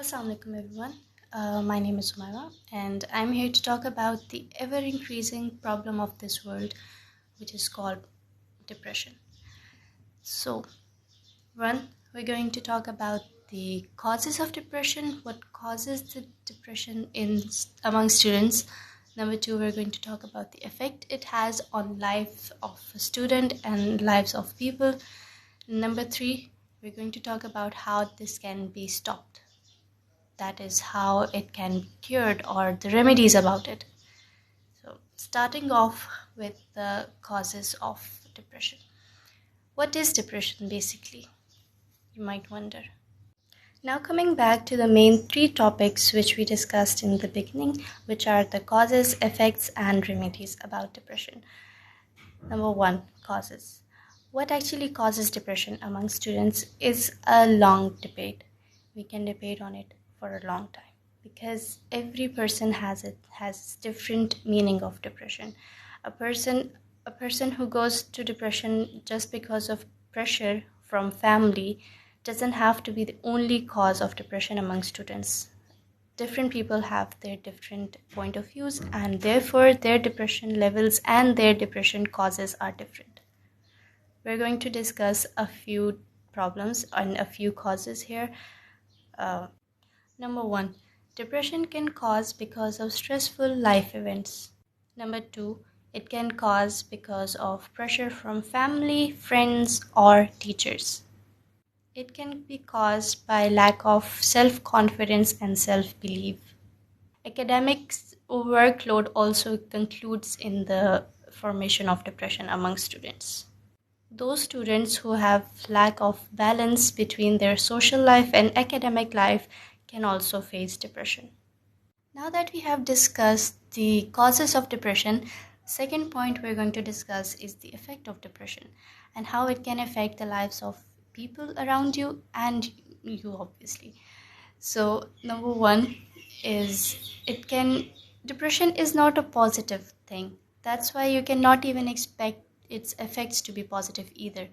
Assalamu alaikum everyone. My name is Umaira and I'm here to talk about the ever increasing problem of this world, which is called depression. So, one, we're going to talk about the causes of depression, what causes the depression among students. Number two, we're going to talk about the effect it has on life of a student and lives of people. Number three, we're going to talk about how this can be stopped. That is how it can be cured or the remedies about it. So, starting off with the causes of depression. What is depression basically? You might wonder. Now, coming back to the main three topics which we discussed in the beginning, which are the causes, effects, and remedies about depression. Number one, causes. What actually causes depression among students is a long debate. We can debate on it for a long time because every person has different meaning of depression. A person who goes to depression just because of pressure from family doesn't have to be the only cause of depression among students. Different people have their different point of views and therefore their depression levels and their depression causes are different. We're going to discuss a few problems and a few causes here. Number one, depression can cause because of stressful life events. Number two, it can cause because of pressure from family, friends, or teachers. It can be caused by lack of self-confidence and self-belief. Academics workload also concludes in the formation of depression among students. Those students who have lack of balance between their social life and academic life can also face depression. Now that we have discussed the causes of depression, second point we're going to discuss is the effect of depression and how it can affect the lives of people around you and you obviously. So number one is depression is not a positive thing. That's why you cannot even expect its effects to be positive either.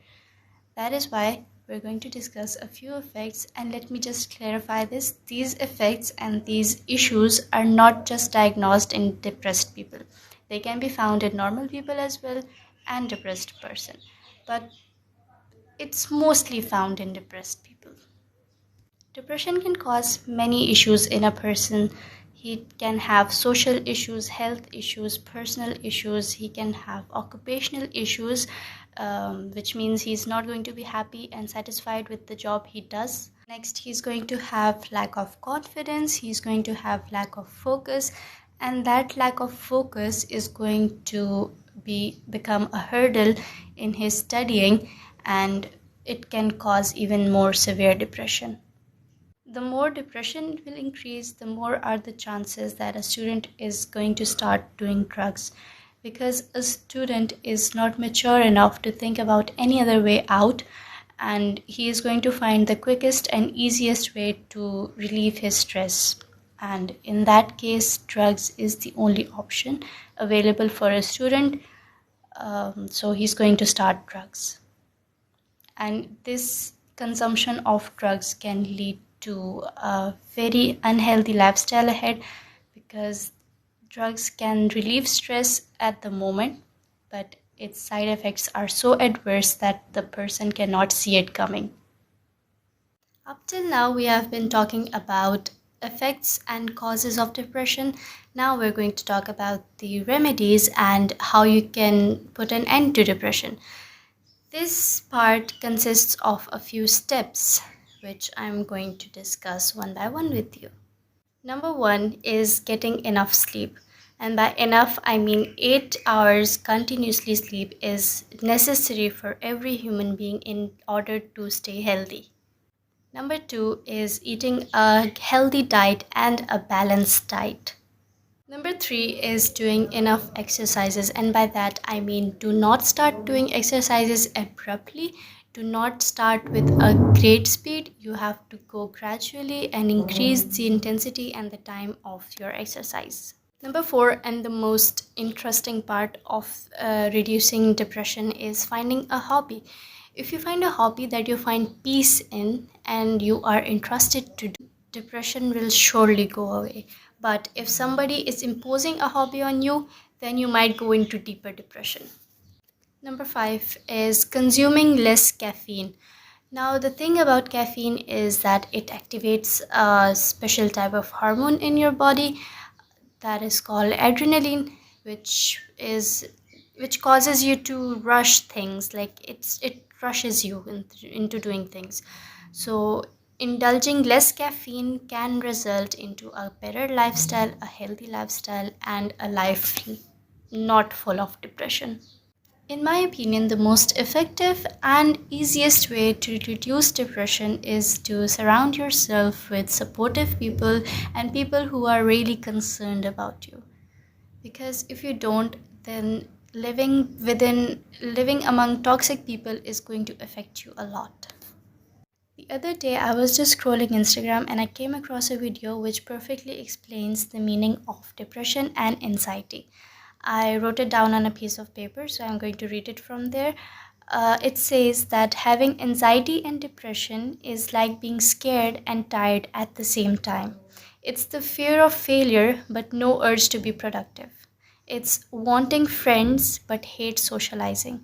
That is why we're going to discuss a few effects, and let me just clarify this. These effects and these issues are not just diagnosed in depressed people. They can be found in normal people as well and depressed person. But it's mostly found in depressed people. Depression can cause many issues in a person. He can have social issues, health issues, personal issues. He can have occupational issues, which means he's not going to be happy and satisfied with the job he does. Next, he's going to have lack of confidence. He's going to have lack of focus, and that lack of focus is going to become a hurdle in his studying, and it can cause even more severe depression. The more depression will increase, the more are the chances that a student is going to start doing drugs, because a student is not mature enough to think about any other way out, and he is going to find the quickest and easiest way to relieve his stress. And in that case, drugs is the only option available for a student. So he's going to start drugs. And this consumption of drugs can lead to a very unhealthy lifestyle ahead, because drugs can relieve stress at the moment, but its side effects are so adverse that the person cannot see it coming. Up till now, we have been talking about effects and causes of depression. Now we're going to talk about the remedies and how you can put an end to depression. This part consists of a few steps, which I'm going to discuss one by one with you. Number one is getting enough sleep. And by enough, I mean 8 hours continuously sleep is necessary for every human being in order to stay healthy. Number two is eating a healthy diet and a balanced diet. Number three is doing enough exercises, and by that I mean do not start doing exercises abruptly. Do not start with a great speed. You have to go gradually and increase the intensity and the time of your exercise. Number four, and the most interesting part of reducing depression, is finding a hobby. If you find a hobby that you find peace in and you are interested to do, depression will surely go away. But if somebody is imposing a hobby on you, then you might go into deeper depression. Number 5 is consuming less caffeine. Now, the thing about caffeine is that it activates a special type of hormone in your body that is called adrenaline, which causes you to rush things. Like it rushes you into doing things. So indulging less caffeine can result into a better lifestyle, a healthy lifestyle, and a life not full of depression. In my opinion, the most effective and easiest way to reduce depression is to surround yourself with supportive people and people who are really concerned about you. Because if you don't, then living among toxic people is going to affect you a lot. The other day, I was just scrolling Instagram and I came across a video which perfectly explains the meaning of depression and anxiety. I wrote it down on a piece of paper, so I'm going to read it from there. It says that having anxiety and depression is like being scared and tired at the same time. It's the fear of failure, but no urge to be productive. It's wanting friends, but hate socializing.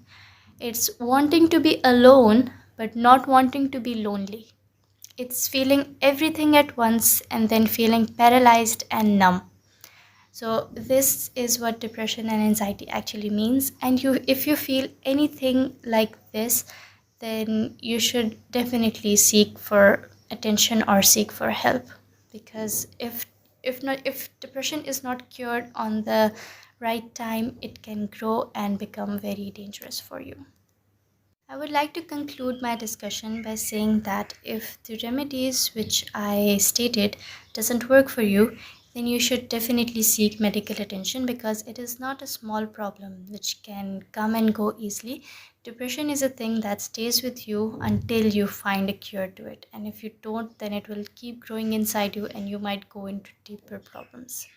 It's wanting to be alone, but not wanting to be lonely. It's feeling everything at once and then feeling paralyzed and numb. So this is what depression and anxiety actually means. And if you feel anything like this, then you should definitely seek for attention or seek for help. Because if depression is not cured on the right time, it can grow and become very dangerous for you. I would like to conclude my discussion by saying that if the remedies which I stated doesn't work for you, then you should definitely seek medical attention because it is not a small problem which can come and go easily. Depression is a thing that stays with you until you find a cure to it. And if you don't, then it will keep growing inside you and you might go into deeper problems.